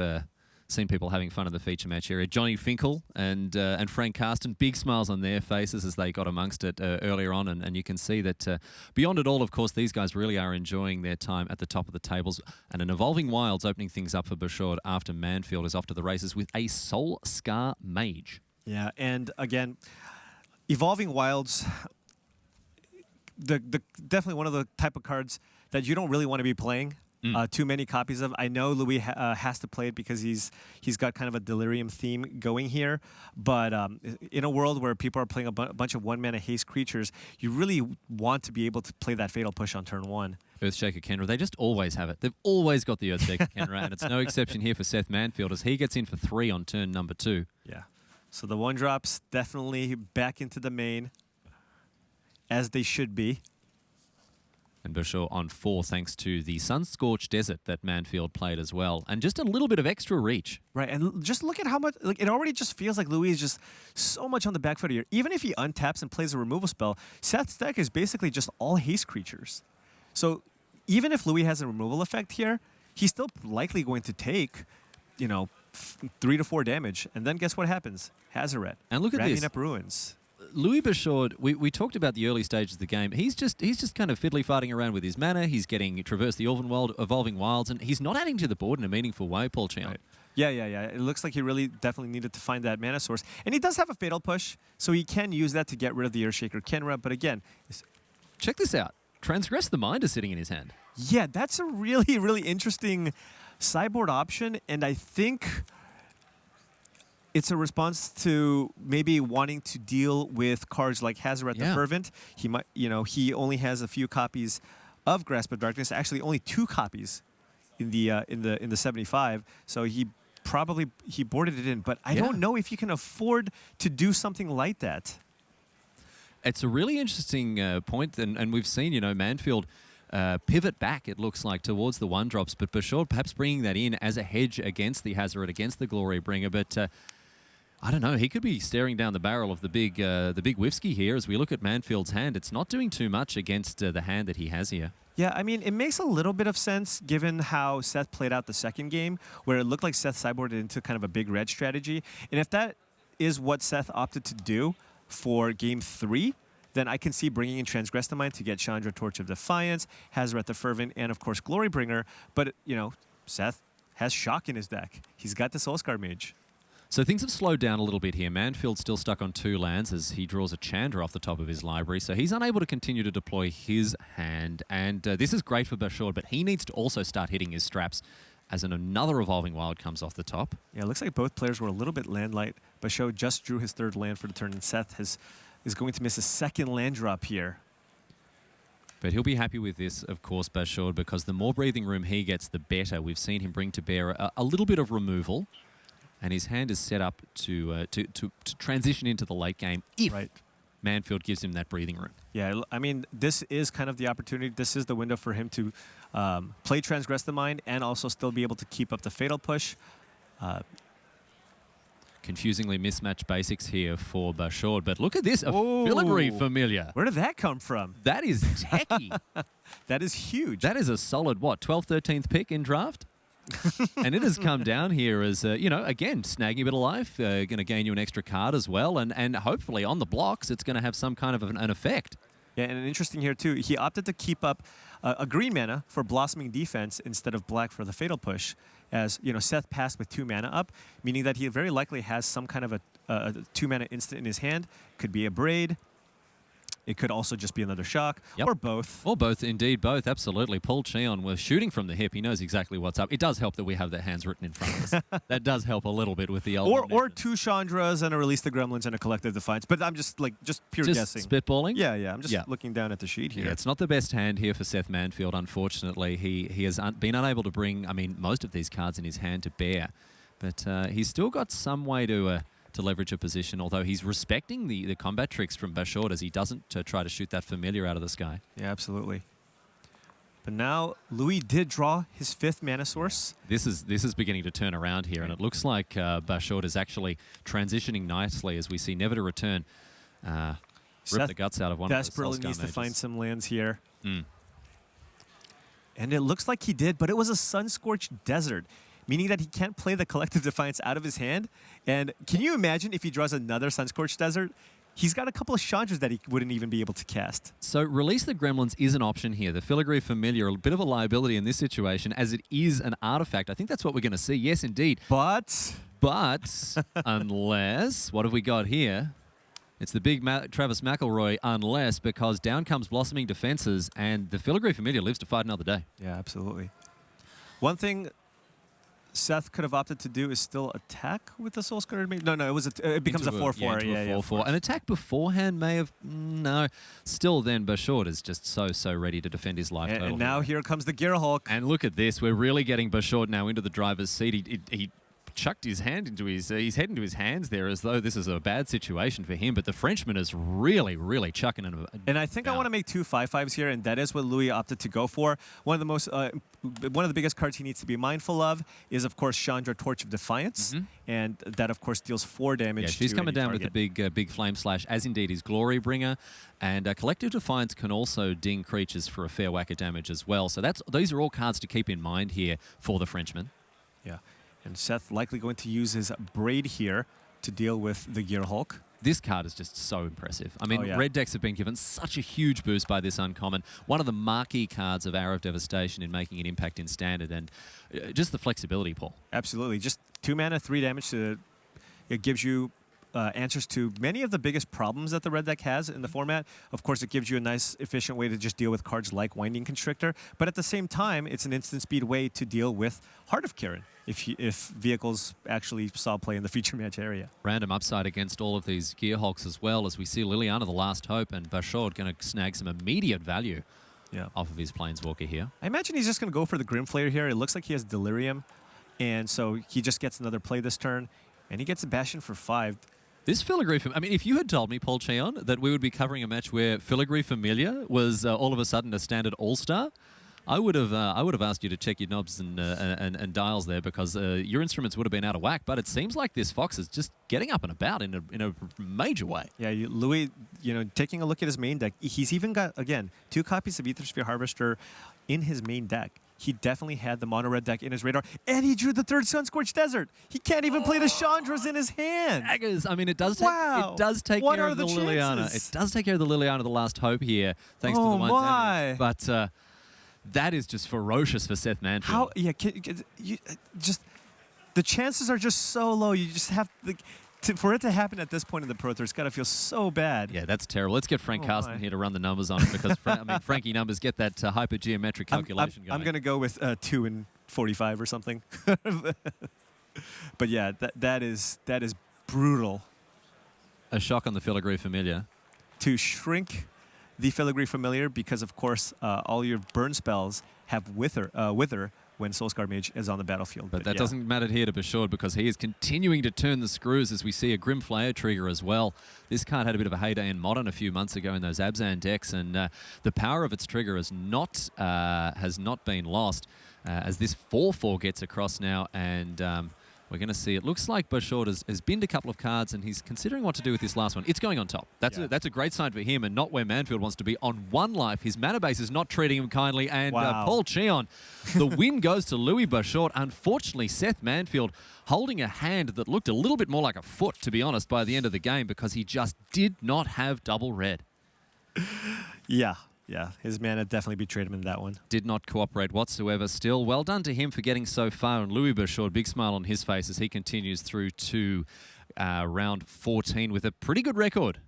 seen people having fun in the feature match area. Johnny Finkel and Frank Carsten, big smiles on their faces as they got amongst it earlier on, and you can see that beyond it all, of course, these guys really are enjoying their time at the top of the tables. And an Evolving Wilds opening things up for Bachaud after Manfield is off to the races with a Soul Scar Mage. Yeah, and again, Evolving Wilds, the definitely one of the type of cards that you don't really want to be playing. Too many copies of. I know Louis has to play it because he's got kind of a delirium theme going here. But in a world where people are playing a bunch of one-mana haste creatures, you really want to be able to play that Fatal Push on turn 1. Earthshaker Kenra, they just always have it. They've always got the Earthshaker Kenra, and it's no exception here for Seth Manfield as he gets in for 3 on turn number 2. Yeah. So the 1-drops definitely back into the main, as they should be. And Bachaud on 4 thanks to the Sun-Scorched Desert that Manfield played as well. And just a little bit of extra reach. Right, and just look at how much, like, it already just feels like Louis is just so much on the back foot here. Even if he untaps and plays a removal spell, Seth's deck is basically just all haste creatures. So even if Louis has a removal effect here, he's still likely going to take, you know, 3 to 4 damage. And then guess what happens? Hazaret. And look at this. Ramunap Ruins. Louis Bachaud, we talked about the early stages of the game. He's just kind of fiddly-farting around with his mana. He's getting Traverse the Evolving Wilds, and he's not adding to the board in a meaningful way, Paul Cheon. Right. Yeah. It looks like he really definitely needed to find that mana source. And he does have a Fatal Push, so he can use that to get rid of the Earthshaker Kenra. But again, check this out. Transgress the Mind is sitting in his hand. Yeah, that's a really, really interesting sideboard option, and I think it's a response to maybe wanting to deal with cards like Hazaret the Fervent. He might, he only has a few copies of Grasp of Darkness. Actually, only 2 copies in the 75. So he boarded it in. But I don't know if you can afford to do something like that. It's a really interesting point, and we've seen, Manfield pivot back, it looks like, towards the 1-drops, but Bachaud perhaps bringing that in as a hedge against the Hazaret, against the Glory Bringer, but I don't know. He could be staring down the barrel of the big whiskey here. As we look at Manfield's hand, it's not doing too much against the hand that he has here. Yeah, I mean, it makes a little bit of sense given how Seth played out the second game, where it looked like Seth sideboarded into kind of a big red strategy. And if that is what Seth opted to do for game 3, then I can see bringing in Transgress the Mind to get Chandra, Torch of Defiance, Hazaret the Fervent, and of course Glorybringer. But, Seth has Shock in his deck. He's got the Soulscar Mage. So things have slowed down a little bit here. Manfield's still stuck on 2 lands as he draws a Chandra off the top of his library, so he's unable to continue to deploy his hand. And this is great for Bachaud, but he needs to also start hitting his straps as another Evolving Wild comes off the top. Yeah, it looks like both players were a little bit land light. Bachaud just drew his 3rd land for the turn, and Seth is going to miss a 2nd land drop here. But he'll be happy with this, of course, Bachaud, because the more breathing room he gets, the better. We've seen him bring to bear a little bit of removal. And his hand is set up to transition into the late game if Manfield gives him that breathing room. Yeah, I mean, this is kind of the opportunity. This is the window for him to play Transgress the Mind and also still be able to keep up the Fatal Push. Confusingly mismatched basics here for Bachaud. But look at this, a Filigree Familiar. Where did that come from? That is techie. That is huge. That is a solid, 12th, 13th pick in draft? And it has come down here as, again, snagging a bit of life, going to gain you an extra card as well, and hopefully on the blocks it's going to have some kind of an effect. Yeah, and interesting here too, he opted to keep up a green mana for Blossoming Defense instead of black for the Fatal Push, as Seth passed with 2 mana up, meaning that he very likely has some kind of a 2 mana instant in his hand. Could be a Braid, It could also just be another shock, or both. Or both, indeed, both, absolutely. Paul Cheon was shooting from the hip. He knows exactly what's up. It does help that we have their hands written in front of us. That does help a little bit with the old Or two Chandras and a Release the Gremlins and a Collective Defiance. But I'm just pure guessing. Spitballing? Yeah. I'm just looking down at the sheet here. Yeah, it's not the best hand here for Seth Manfield, unfortunately. He has been unable to bring, most of these cards in his hand to bear. But he's still got some way to leverage a position, although he's respecting the combat tricks from Bachaud as he doesn't try to shoot that familiar out of the sky. Yeah, absolutely. But now Louis did draw his 5th mana source. This is beginning to turn around here, and it looks like Bachaud is actually transitioning nicely as we see Never to Return rip the guts out of one of those desperately needs to find some lands here. Mm. And it looks like he did, but it was a Sun-Scorched Desert, meaning that he can't play the Collective Defiance out of his hand. And can you imagine if he draws another Sun-Scorched Desert? He's got a couple of Chandras that he wouldn't even be able to cast. So Release the Gremlins is an option here. The Filigree Familiar, a bit of a liability in this situation, as it is an artifact. I think that's what we're going to see. Yes, indeed. But unless, what have we got here? It's the big Travis McElroy, unless, because down comes Blossoming Defenses, and the Filigree Familiar lives to fight another day. Yeah, absolutely. One thing Seth could have opted to do is still attack with the Soul Scarred Mage. No, it becomes a 4/4. Yeah, 4/4. An attack beforehand may have no. Still, then Bachaud is just so ready to defend his life. And now here comes the Gearhulk. And look at this. We're really getting Bachaud now into the driver's seat. He chucked his hand into his head into his hands there as though this is a bad situation for him, but the Frenchman is really chucking him. And I think I want to make 2 5/5s here, and that is what Louis opted to go for. One of the biggest cards he needs to be mindful of is, of course, Chandra Torch of Defiance, and that, of course, deals 4 damage. Yeah, she's to coming any down target. with the big flame slash, as indeed is Glory Bringer, and Collective Defiance can also ding creatures for a fair whack of damage as well. So these are all cards to keep in mind here for the Frenchman. Yeah. And Seth likely going to use his Braid here to deal with the Gearhulk. This card is just so impressive. Red decks have been given such a huge boost by this uncommon. One of the marquee cards of Arrow of Devastation in making an impact in Standard, and just the flexibility, Paul. Absolutely. Just 2 mana, 3 damage. It gives you answers to many of the biggest problems that the red deck has in the format. Of course, it gives you a nice, efficient way to just deal with cards like Winding Constrictor. But at the same time, it's an instant speed way to deal with Heart of Kirin if vehicles actually saw play in the feature match area. Random upside against all of these Gearhulks as well, as we see Liliana the Last Hope, and Bachaud going to snag some immediate value off of his Planeswalker here. I imagine he's just going to go for the Grimflayer here. It looks like he has Delirium, and so he just gets another play this turn, and he gets a Bastion for 5. This Filigree, if you had told me, Paul Cheon, that we would be covering a match where Filigree Familiar was all of a sudden a standard all-star, I would have asked you to check your knobs and dials there, because your instruments would have been out of whack. But it seems like this Fox is just getting up and about in a major way. Yeah, Louis, taking a look at his main deck, he's even got, again, 2 copies of Aethersphere Harvester in his main deck. He definitely had the mono red deck in his radar, and he drew the 3rd Sun-Scorched Desert. He can't even play the Chandras in his hand. Daggers. It does take What care are of the the Liliana. chances? It does take care of the Liliana, the Last Hope here, thanks to the 1 damage. But that is just ferocious for Seth Manfield. How? Yeah, just the chances are just so low. You just have for it to happen at this point in the Pro Tour, it's got to feel so bad. Yeah, that's terrible. Let's get Frank Carsten here to run the numbers on it, because Frankie numbers get that hypergeometric calculation going. I'm going to go with 2 and 45 or something. But yeah, that is brutal. A shock on the Filigree Familiar. To shrink the Filigree Familiar, because of course all your burn spells have wither when Soulscar Mage is on the battlefield. But that doesn't matter here to Bachaud, because he is continuing to turn the screws, as we see a Grimflayer trigger as well. This card had a bit of a heyday in Modern a few months ago in those Abzan decks, and the power of its trigger has not been lost, as this 4/4 gets across now, and we're going to see, it looks like Bachaud has binned a couple of cards, and he's considering what to do with this last one. It's going on top. That's a great sign for him, and not where Manfield wants to be. On 1 life, his mana base is not treating him kindly, and Paul Cheon, the win goes to Louis Bachaud. Unfortunately, Seth Manfield holding a hand that looked a little bit more like a foot, to be honest, by the end of the game, because he just did not have double red. Yeah, his mana definitely betrayed him in that one. Did not cooperate whatsoever. Still, well done to him for getting so far. And Louis Bachaud, big smile on his face as he continues through to round 14 with a pretty good record.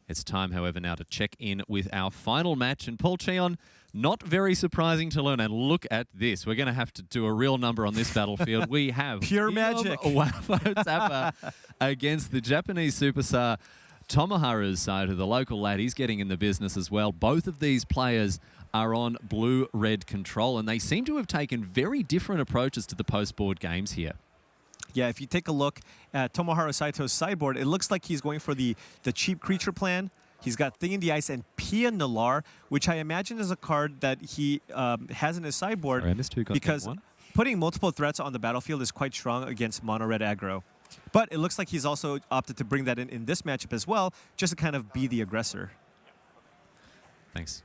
It's time, however, now to check in with our final match. And Paul Cheon, not very surprising to learn. And look at this. We're going to have to do a real number on this battlefield. We have pure magic. Wafo Tapa against the Japanese superstar Tomoharu's side, of the local lad. He's getting in the business as well. Both of these players are on blue-red control, and they seem to have taken very different approaches to the post-board games here. Yeah, if you take a look at Tomoharu Saito's sideboard, it looks like he's going for the cheap creature plan. He's got Thing in the Ice and Pia Nalar, which I imagine is a card that he has in his sideboard. Sorry, I missed who got because that one. putting multiple threats on the battlefield is quite strong against mono-red aggro. But it looks like he's also opted to bring that in this matchup as well, just to kind of be the aggressor. Thanks.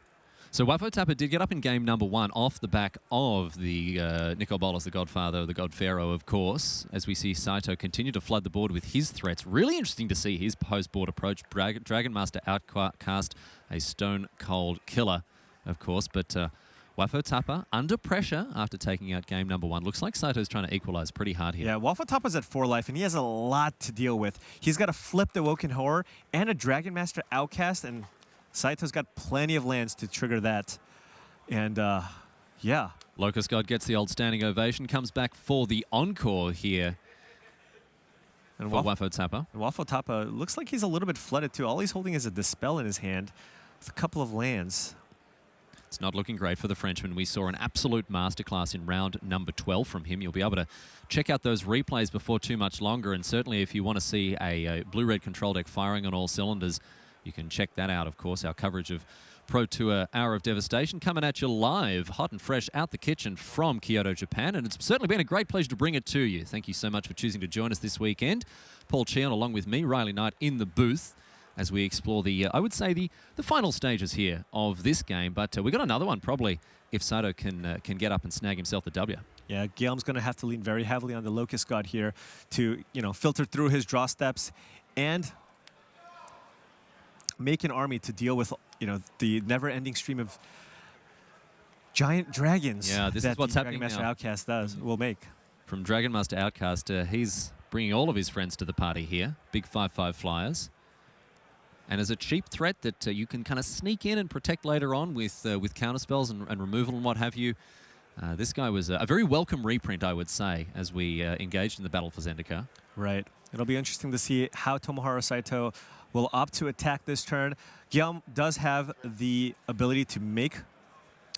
So Wafo Tapa did get up in game number 1 off the back of the Nicol Bolas, the Godfather, the God Pharaoh, of course, as we see Saito continue to flood the board with his threats. Really interesting to see his post-board approach. Dragon Master outcast, a stone cold killer, of course, but Wafo Tapa under pressure after taking out game number 1. Looks like Saito's trying to equalize pretty hard here. Yeah, Wafo Tapa's at 4 life, and he has a lot to deal with. He's got to flip the Woken Horror and a Dragon Master outcast, and Saito's got plenty of lands to trigger that. And, yeah. Locust God gets the old standing ovation, comes back for the encore here And for Wafo Tapa. Wafo Tapa looks like he's a little bit flooded, too. All he's holding is a Dispel in his hand with a couple of lands. It's not looking great for the Frenchman. We saw an absolute masterclass in round number 12 from him. You'll be able to check out those replays before too much longer. And certainly if you want to see a blue-red control deck firing on all cylinders, you can check that out, of course. Our coverage of Pro Tour Hour of Devastation coming at you live, hot and fresh out the kitchen from Kyoto, Japan. And it's certainly been a great pleasure to bring it to you. Thank you so much for choosing to join us this weekend. Paul Cheon along with me, Riley Knight, in the booth as we explore the, I would say, the final stages here of this game. But we got another one probably if Saito can get up and snag himself the W. Yeah, Guillaume's going to have to lean very heavily on the Locust God here to, filter through his draw steps and make an army to deal with, the never-ending stream of giant dragons. Yeah, this that is what's the happening Dragon Master now. Outcast will make. From Dragon Master Outcast, he's bringing all of his friends to the party here. Big 5/5 flyers. And as a cheap threat that you can kind of sneak in and protect later on with counterspells and removal and what have you, this guy was a very welcome reprint, I would say, as we engaged in the battle for Zendikar. Right. It'll be interesting to see how Tomoharu Saito will opt to attack this turn. Guillaume does have the ability to make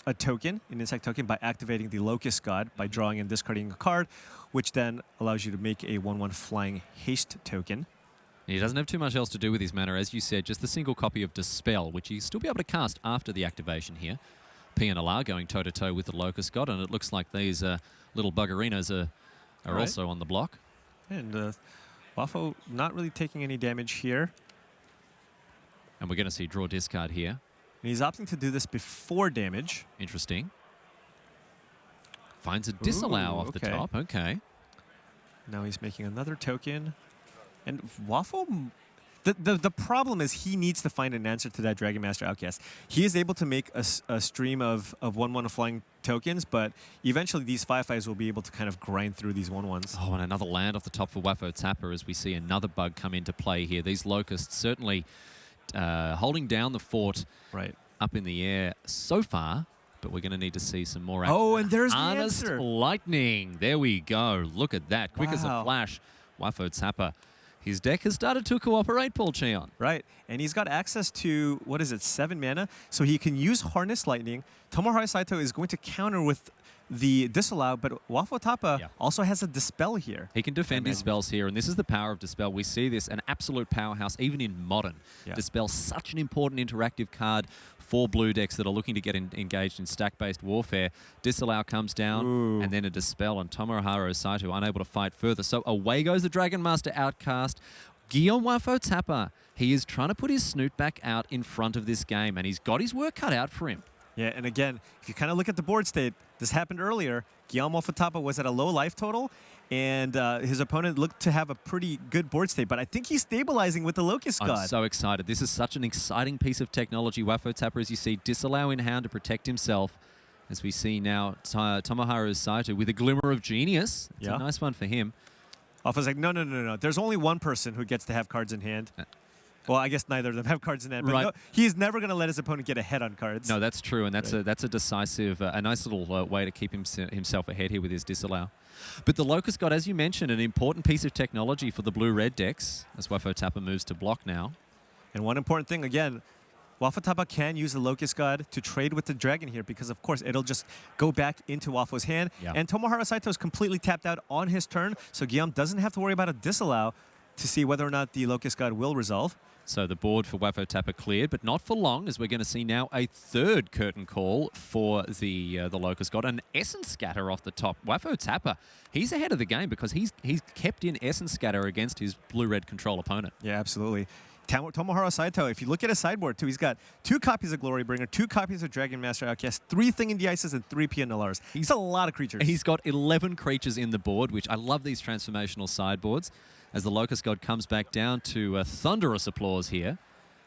a token, an insect token, by activating the Locust God by drawing and discarding a card, which then allows you to make a 1/1 flying haste token. He doesn't have too much else to do with his mana, as you said, just the single copy of Dispel, which he'll still be able to cast after the activation here. PNLR going toe-to-toe with the Locust God, and it looks like these little buggerinos are also on the block. And Wafo not really taking any damage here. And we're going to see draw discard here. And he's opting to do this before damage. Interesting. Finds a disallow off the top. Okay. Now he's making another token. And Wafo, the problem is he needs to find an answer to that Dragon Master Outcast. He is able to make a stream of 1/1 flying tokens, but eventually these 5/5s will be able to kind of grind through these 1/1s. Oh, and another land off the top for Wafo Tapa as we see another bug come into play here. These Locusts certainly holding down the fort up in the air so far, but we're going to need to see some more action. Oh, and there's the Honest answer. Lightning. There we go. Look at that. Quick as a Wow. flash. Wafo Tapa. His deck has started to cooperate, Paul Cheon. Right, and he's got access to, 7 mana, so he can use Harness Lightning. Tomoharu Saito is going to counter with the Disallow, but Wafo Tapa also has a Dispel here. He can defend his spells here, and this is the power of Dispel. We see this, an absolute powerhouse, even in Modern. Yeah. Dispel, such an important interactive card for blue decks that are looking to get engaged in stack-based warfare. Disallow comes down, and then a Dispel, and Tomoharu Saito unable to fight further. So away goes the Dragon Master Outcast. Guillaume Wafo Tapa, he is trying to put his snoot back out in front of this game, and he's got his work cut out for him. Yeah, and again, if you kind of look at the board state, this happened earlier. Guillaume Wafo Tapa was at a low life total, and his opponent looked to have a pretty good board state, but I think he's stabilizing with the Locust God. I'm so excited. This is such an exciting piece of technology. Wafo Tapa, as you see, disallow in hand to protect himself. As we see now, Tomoharu Saito with a glimmer of genius. It's a nice one for him. Wafo's like, no. There's only one person who gets to have cards in hand. Well, I guess neither of them have cards in hand, but Right. no, he's never going to let his opponent get ahead on cards. No, that's true, and that's a decisive, a nice little way to keep himself ahead here with his disallow. But the Locust got, as you mentioned, an important piece of technology for the blue-red decks as Wafo-Tapa moves to block now. And one important thing, again, Wafo-Tapa can use the Locust God to trade with the Dragon here because, of course, it'll just go back into Wafo's hand. Yeah. And Tomohiro Saito is completely tapped out on his turn, so Guillaume doesn't have to worry about a disallow to see whether or not the Locust God will resolve. So the board for Wafo-Tapa cleared, but not for long, as we're going to see now a third curtain call for the Locust God. An Essence Scatter off the top. Wafo-Tapa, he's ahead of the game because he's kept in Essence Scatter against his blue-red control opponent. Yeah, absolutely. Tomohiro Saito, if you look at his sideboard, too, he's got 2 copies of Glorybringer, 2 copies of Dragon Master Outcast, 3 Thing in the Ices, and 3 PNLRs. He's a lot of creatures. He's got 11 creatures in the board, which I love these transformational sideboards. As the Locust God comes back down to thunderous applause here,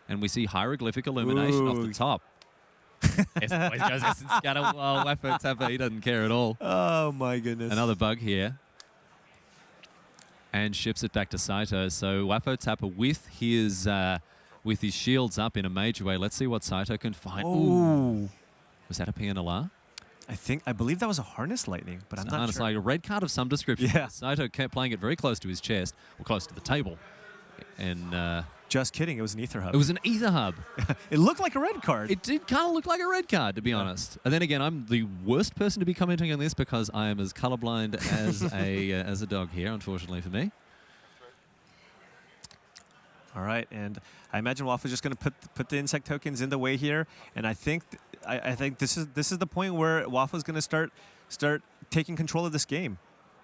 and we see Hieroglyphic Illumination off the top. Yes, always goes Essence Scatter. Well, Wafo-Tapa, he doesn't care at all. Oh, my goodness. Another bug here. And ships it back to Saito. So Wafo-Tapa with his shields up in a major way. Let's see what Saito can find. Oh. Ooh. Was that a PNLR? I believe that was a Harness Lightning, but I'm not sure. Like a red card of some description. Yeah. Saito kept playing it very close to his chest, or close to the table. And Just kidding, it was an Ether Hub. it was an Ether Hub. It looked like a red card. It did kind of look like a red card, to be honest. And then again, I'm the worst person to be commenting on this because I am as colorblind as a dog here, unfortunately for me. All right, and I imagine Wafo's just going to put the insect tokens in the way here, and I think this is the point where Wafo's going to start taking control of this game.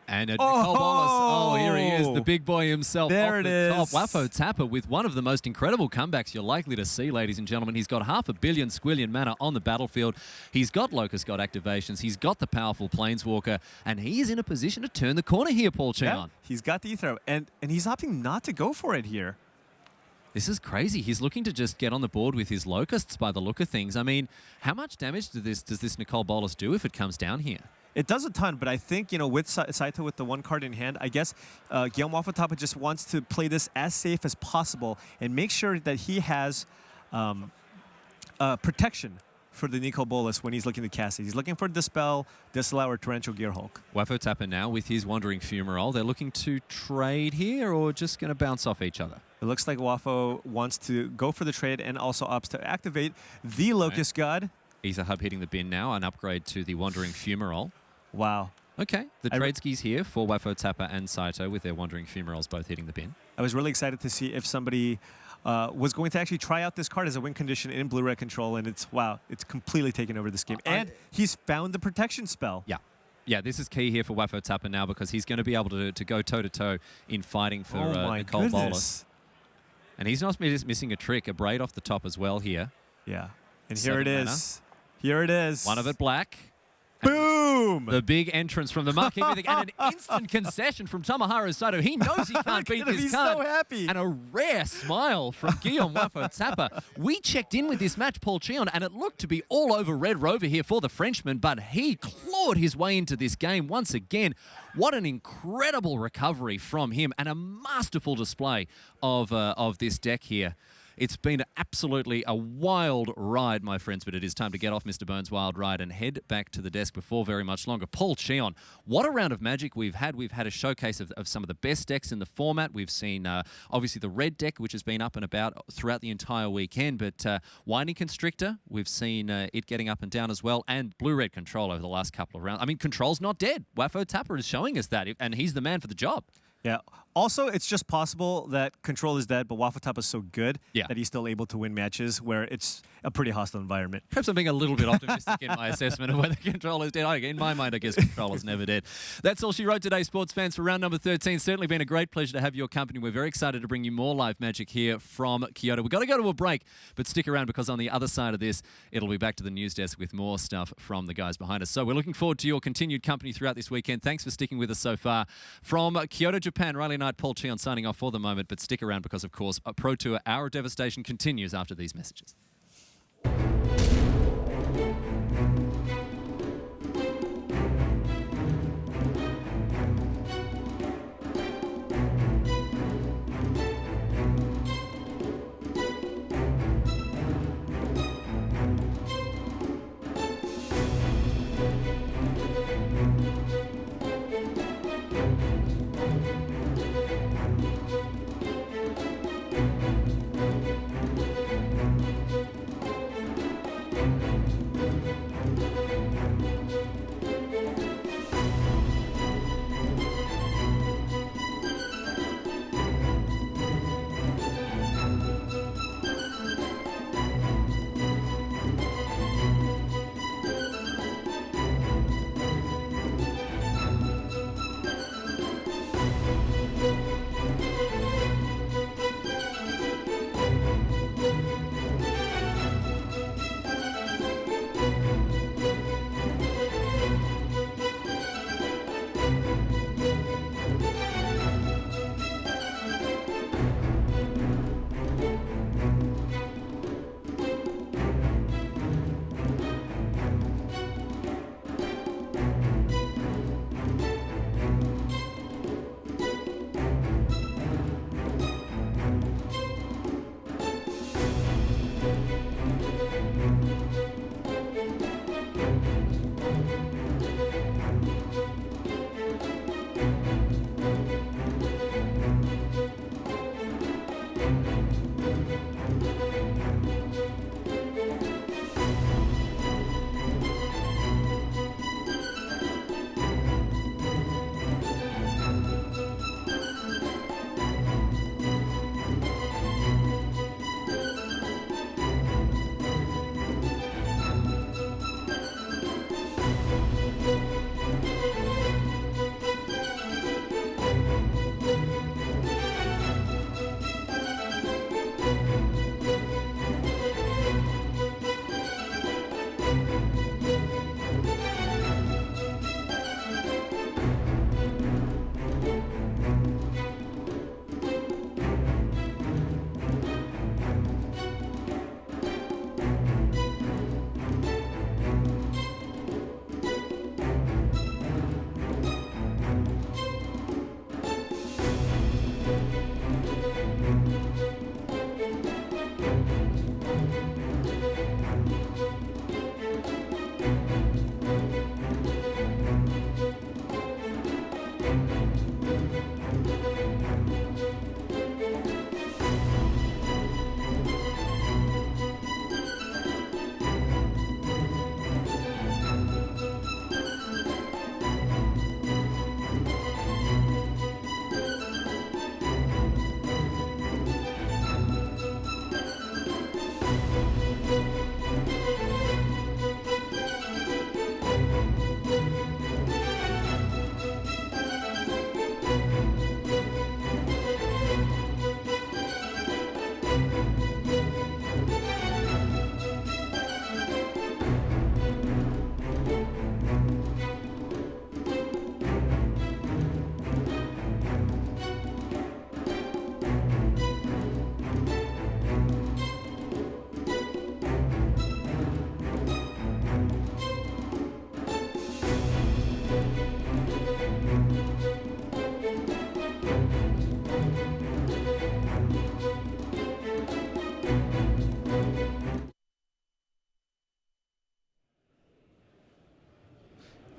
And Nicole Bolas, oh, here he is, the big boy himself. There off it the top. is. Wafo-Tapa with one of the most incredible comebacks you're likely to see, ladies and gentlemen. He's got 500 million squillion mana on the battlefield. He's got Locust God activations. He's got the powerful Planeswalker, and he is in a position to turn the corner here, Paul Cheon. Yeah, he's got the Ether, and he's opting not to go for it here. This is crazy. He's looking to just get on the board with his Locusts by the look of things. I mean, how much damage does this Nicole Bolas do if it comes down here? It does a ton, but I think, with Saito with the 1 card in hand, I guess Guillaume Wafo-Tapa just wants to play this as safe as possible and make sure that he has protection for the Nicole Bolas when he's looking to cast it. He's looking for Dispel, Disallow, or Torrential Gearhulk. Wafo-Tapa now with his Wandering Fumarole. They're looking to trade here or just going to bounce off each other? It looks like Wafo wants to go for the trade and also opts to activate the Locust God. Ether Hub hitting the bin now, an upgrade to the Wandering Fumarole. Wow. Okay, the trade skis here for Wafo-Tapa and Saito with their Wandering Fumaroles both hitting the bin. I was really excited to see if somebody was going to actually try out this card as a win condition in blue-red control, and it's completely taken over this game. And he's found the protection spell. Yeah. Yeah, this is key here for Wafo-Tapa now because he's going to be able to go toe-to-toe in fighting for Nicole Bolas. And he's not just missing a trick, a braid off the top as well here. Yeah. And 7 here it mana. is. Here it is. One of it black. Boom! The big entrance from the Marquee Mythic and an instant concession from Tomohiro Saito. He knows he can't beat this He's card. so happy. And a rare smile from Guillaume Wafo-Tapa. We checked in with this match, Paul Cheon, and it looked to be all over Red Rover here for the Frenchman, but he clawed his way into this game once again. What an incredible recovery from him and a masterful display of this deck here. It's been absolutely a wild ride, my friends, but it is time to get off Mr. Burns' wild ride and head back to the desk before very much longer. Paul Cheon, what a round of Magic we've had. We've had a showcase of some of the best decks in the format. We've seen, obviously, the red deck, which has been up and about throughout the entire weekend, but Whiny Constrictor, we've seen it getting up and down as well, and blue-red Control over the last couple of rounds. I mean, Control's not dead. Wafo-Tapa is showing us that, and he's the man for the job. Yeah. Also, it's just possible that Control is dead, but Wafo-Tapa is so good Yeah. that he's still able to win matches where it's a pretty hostile environment. Perhaps I'm being a little bit optimistic in my assessment of whether Control is dead. In my mind, I guess Control is never dead. That's all she wrote today, sports fans, for round number 13. Certainly been a great pleasure to have your company. We're very excited to bring you more live Magic here from Kyoto. We've got to go to a break, but stick around because on the other side of this, it'll be back to the news desk with more stuff from the guys behind us. So we're looking forward to your continued company throughout this weekend. Thanks for sticking with us so far. From Kyoto, Japan, Riley Knight, Paul Cheon signing off for the moment, but stick around because, of course, a Pro Tour Hour of Devastation continues after these messages.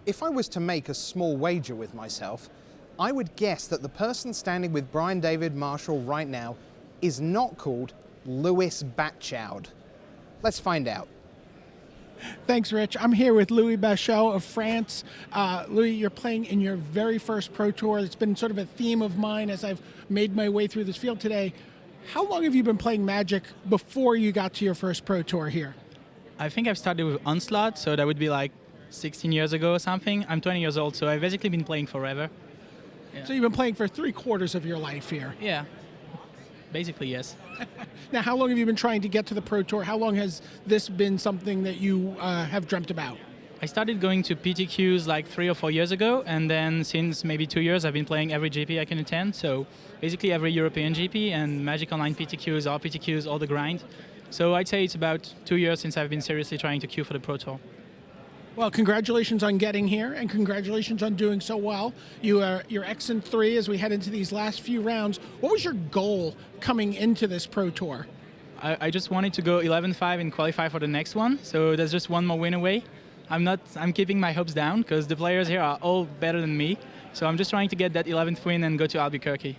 if I was to make a small wager with myself, I would guess that the person standing with Brian David Marshall right now is not called Louis Bachaud. Let's find out. Thanks, Rich. I'm here with Louis Bachaud of France. Louis, you're playing in your very first Pro Tour. It's been sort of a theme of mine as I've made my way through this field today. How long have you been playing Magic before you got to your first Pro Tour here? I think I've started with Onslaught, so that would be like 16 years ago or something. I'm 20 years old, so I've basically been playing forever. Yeah. So you've been playing for 3/4 of your life here. Yeah, basically, yes. Now, how long have you been trying to get to the Pro Tour? How long has this been something that you have dreamt about? I started going to PTQs like 3 or 4 years ago, and then since maybe 2 years, I've been playing every GP I can attend. So basically every European GP and Magic Online PTQs, all PTQs, all the grind. So I'd say it's about 2 years since I've been seriously trying to queue for the Pro Tour. Well, congratulations on getting here, and congratulations on doing so well. You're X and 3 as we head into these last few rounds. What was your goal coming into this Pro Tour? I just wanted to go 11-5 and qualify for the next one. So there's just one more win away. I'm keeping my hopes down because the players here are all better than me. So I'm just trying to get that 11th win and go to Albuquerque.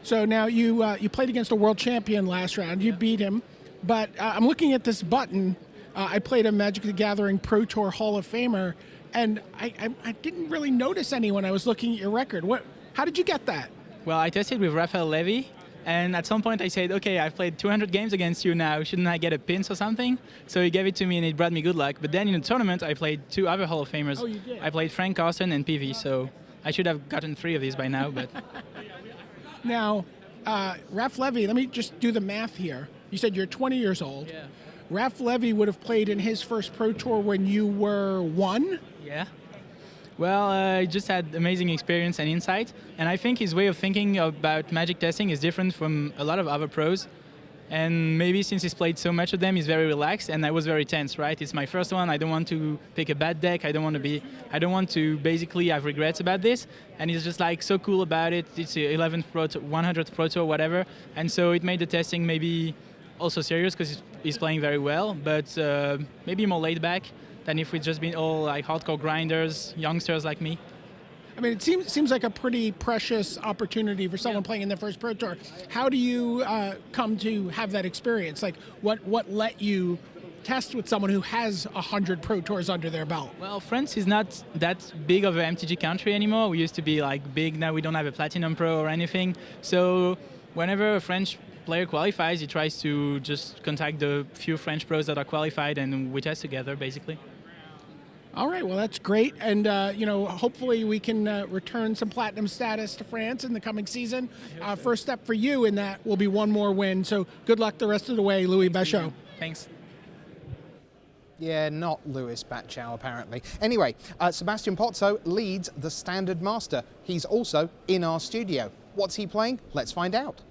So now you played against a world champion last round. You beat him, but I'm looking at this button. I played a Magic the Gathering Pro Tour Hall of Famer, and I didn't really notice anyone. I was looking at your record. How did you get that? Well, I tested with Raphael Levy, and at some point I said, okay, I've played 200 games against you now. Shouldn't I get a pins or something? So he gave it to me, and it brought me good luck. But then in the tournament, I played 2 other Hall of Famers. Oh, you did? I played Frank Carson and PV, so I should have gotten 3 of these by now. But Now, Raph Levy, let me just do the math here. You said you're 20 years old. yeah. Raph Levy would have played in his first Pro Tour when you were 1? Yeah. Well, he just had amazing experience and insight, and I think his way of thinking about Magic testing is different from a lot of other pros. And maybe since he's played so much of them, he's very relaxed, and I was very tense, right? It's my first one. I don't want to pick a bad deck. I don't want to basically have regrets about this. And he's just like so cool about it. It's the 11th Pro Tour, 100th Pro Tour, whatever. And so it made the testing maybe also serious because he's playing very well, but maybe more laid back than if we'd just been all like hardcore grinders, youngsters like me. I mean, it seems like a pretty precious opportunity for someone playing in their first Pro Tour. How do you come to have that experience? Like, what let you test with someone who has 100 Pro Tours under their belt? Well, France is not that big of an MTG country anymore. We used to be like big. Now we don't have a Platinum Pro or anything. So whenever a French player qualifies, he tries to just contact the few French pros that are qualified, and we test together, basically. All right, well, that's great. And, hopefully we can return some Platinum status to France in the coming season. First step for you in that will be one more win. So good luck the rest of the way, Louis Bachaud. Thanks. Yeah, not Louis Bachaud, apparently. Anyway, Sebastian Pozzo leads the Standard Master. He's also in our studio. What's he playing? Let's find out.